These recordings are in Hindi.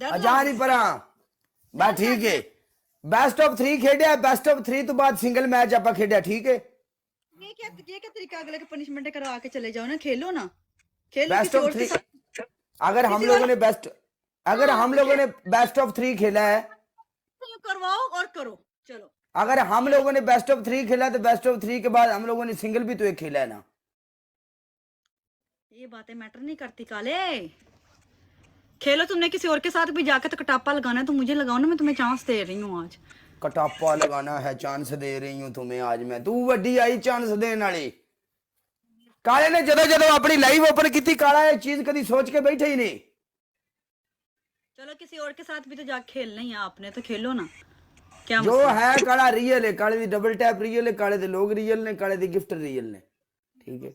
अजा नहीं परा बस ठीक है best of 3 Khediya best of 3 तो बाद सिंगल मैच आपा खेडिया ठीक है ये क्या तरीका अगले के पनिशमेंट करवा के चले जाओ ना खेलो ना खेलो बेस्ट किसी ऑफ और के 3 साथ अगर हम लोगों ने बेस्ट ऑफ 3 खेला है करवाओ और करो चलो अगर हम लोगों ने बेस्ट ऑफ 3 खेला तो बेस्ट ऑफ 3 के बाद हम लोगों ने सिंगल भी तो एक खेला है ना ये बातें मैटर नहीं करती काले खेलो तुमने किसी और के साथ भी जाकर तो कटापा लगाना है तो मुझे लगाओ ना मैं तुम्हें चांस दे रही हूँ आज कटापा लगाना है चांस दे रही हूँ तुम्हें आज मैं तू वड्डी आई चांस देने वाली काले ने जदों जदों अपनी लाइव ओपन की काला ये चीज कभी सोच के बैठे ही नहीं चलो किसी और के साथ भी तो जाके खेलना ही है आपने तो खेलो ना क्या जो है काला रियल है काले दी डबल टैप रियल है काले दे लोग रियल ने काले दी गिफ्ट रियल ने ठीक है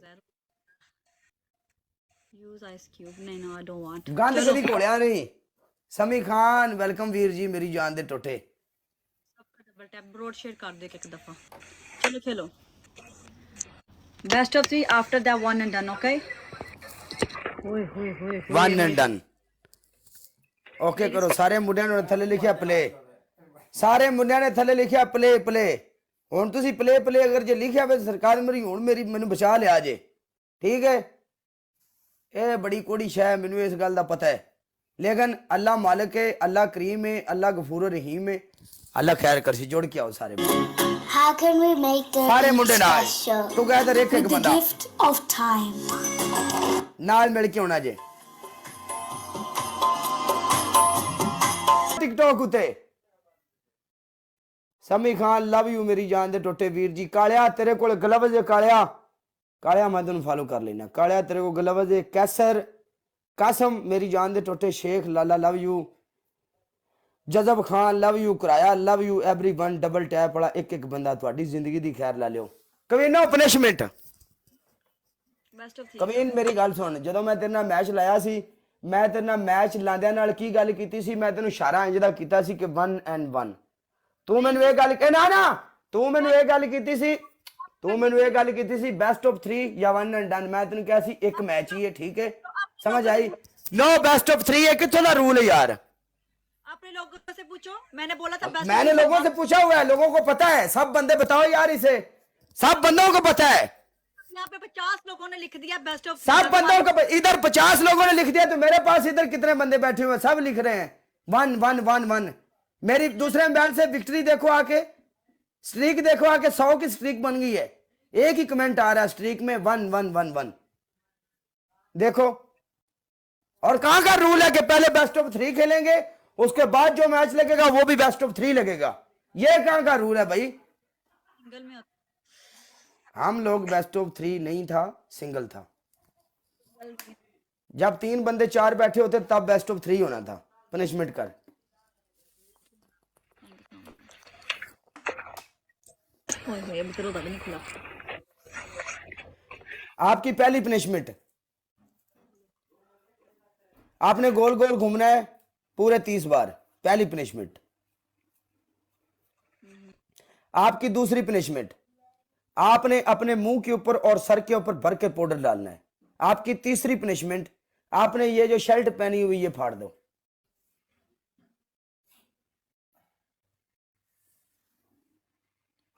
यूज आइस क्यूब नहीं नो आई डोंट वांट गंद कभी घोलिया नहीं समी खान वेलकम वीर जी मेरी जान दे टोटे डबल टैप ब्रॉड शेयर कर दे एक दफा चलो खेलो best of 3 after that one and done okay one and done okay करो सारे मुंडियां ने थले लिखिया प्ले सारे मुंडियां ने थले लिखिया प्ले प्ले हुण तुसी प्ले प्ले अगर जे लिखिया वे सरकार मेरी हुण मेरी मैनू बचा लिया जे ठीक है ये बड़ी कोड़ी शय है मैनू इस गल दा पता है लेकिन अल्लाह मालिक है अल्लाह करीम है अल्लाह गफूर रहीम है अल्लाह खैर करसी जोड़ के आओ सारे How can we make the सारे Eid मुंडे नाल special? तू कहता एक एक With the बंदा gift of time. नाल मिल के होना जे टिकटॉक उते समी खान लव यू मेरी जान दे टोटे वीर जी कालिया तेरे कोल ग्लव्स है कालिया कालिया मैं तेन फॉलो कर लेना कालिया तेरे को ग्लव्स है कैसर कासम मेरी जान दे टोटे शेख लाला लव यू जजब खान लव यू कराया love you everyone double tap वाला एक एक बंदा ਤੁਹਾਡੀ ਜ਼ਿੰਦਗੀ ਦੀ ਖੈਰ ਲਾ ਲਿਓ ਕਵੀਨੋ ਪਨਿਸ਼ਮੈਂਟ बेस्ट ऑफ 3 ਕਵੀਨ ਮੇਰੀ ਗੱਲ ਸੁਣ ਜਦੋਂ ਮੈਂ ਤੇਰੇ ਨਾਲ ਮੈਚ ਲਾਇਆ ਸੀ ਮੈਂ ਤੇਰੇ ਨਾਲ ਮੈਚ ਲਾਂਦਿਆਂ ਨਾਲ ਕੀ ਗੱਲ ਕੀਤੀ ਸੀ ਮੈਂ ਤੈਨੂੰ ਇਸ਼ਾਰਾ ਇੰਜ ਦਾ ਕੀਤਾ ਸੀ ਕਿ 1 ਐਂਡ 1 ਤੂੰ ਮੈਨੂੰ ਇਹ ਗੱਲ ਕਹਿ ਨਾ ਤੂੰ ਮੈਨੂੰ ਇਹ ਗੱਲ ਕੀਤੀ ਸੀ ਬੈਸਟ ਆਫ 3 ਜਾਂ 1 ਐਂਡ ਡਨ ਮੈਂ ਤੈਨੂੰ ਕਿਹਾ ਸੀ ਇੱਕ ਮੈਚ ਹੀ ਹੈ ਠੀਕ ਹੈ समझ आई नो बेस्ट ऑफ 3 है कितों का रूल है यार अपने लोगों से पूछो मैंने बोला था बेस्ट मैंने लोगों से पूछा हुआ है लोगों को पता है सब बंदे बताओ यार इसे सब बंदों को पता है यहाँ पे 50 लोगों ने लिख दिया बेस्ट ऑफ सब बंदों को इधर 50 लोगों ने लिख दिया तो मेरे पास इधर कितने बंदे बैठे हुए हैं सब लिख रहे हैं 1 1 1 1 मेरी दूसरे मैच से विक्ट्री देखो आके स्ट्रीक देखो आके 100 की स्ट्रीक बन गई है एक ही कमेंट आ रहा है स्ट्रीक में 1 1 1 1 देखो और कहां का रूल है कि पहले बेस्ट ऑफ 3 खेलेंगे उसके बाद जो मैच लगेगा वो भी बेस्ट ऑफ 3 लगेगा ये कहां का रूल है भाई सिंगल में हम लोग बेस्ट ऑफ 3 नहीं था सिंगल था जब 3 बंदे 4 बैठे होते तब बेस्ट ऑफ 3 होना था पनिशमेंट कर अभी तो रोदा भी नहीं खुला आपकी पहली पनिशमेंट आपने गोल गोल घूमना है पूरे 30 बार पहली पनिशमेंट आपकी दूसरी पनिशमेंट आपने अपने मुंह के ऊपर और सर के ऊपर भर के पाउडर डालना है आपकी तीसरी पनिशमेंट आपने ये जो शर्ट पहनी हुई ये फाड़ दो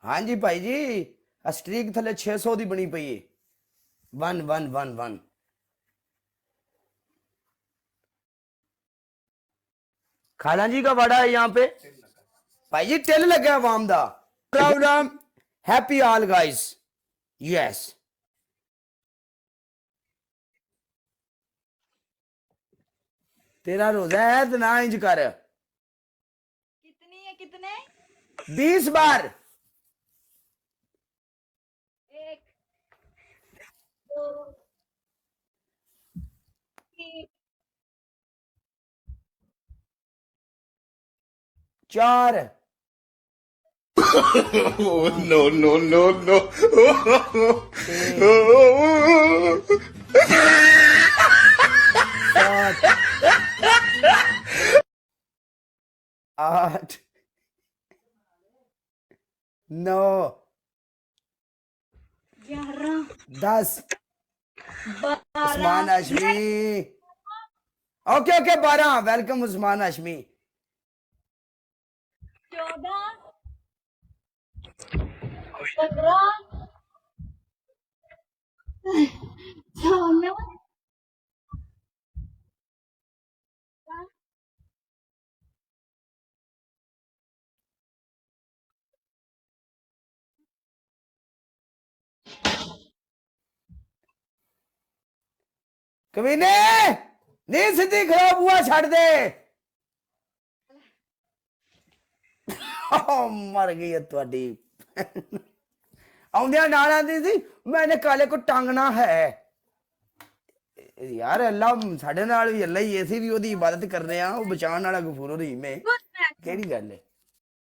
हाँ जी भाई जी स्ट्रीक थले 600 दी बनी पई है 1 1 1 1 खाला जी का वाड़ा है यहाँ पे भाई जी टिल लगा वाम दा Ram happy all guys yes तेरा रोजा है तो ना इंज कर कितनी है कितने 20 बार 1 2 3 4 Oh, no, no, no, no. 7 8 9 11 10 12 Usman Hashmi okay okay 12 welcome Usman Hashmi 14 15 कमीने नींद सीधी खराब हुआ छड़ दे मर गई है ਤੁਹਾਡੀ ਆਉਂਦਿਆਂ ਨਾਲ ਆਂਦੀ ਸੀ ਮੈਨੇ ਕਾਲੇ ਕੋ ਟੰਗਣਾ ਹੈ ਯਾਰ ਅੱਲਾ ਸਾਡੇ ਨਾਲ ਵੀ ਅੱਲਾ ਹੀ ਐਸੀ ਵੀ ਉਹਦੀ ਇਬਾਦਤ ਕਰ ਰਹੇ ਆ ਉਹ ਬਚਾਉਣ ਵਾਲਾ ਗਫੂਰ ਰਹੀਮ ਹੈ ਕਿਹੜੀ ਗੱਲ ਹੈ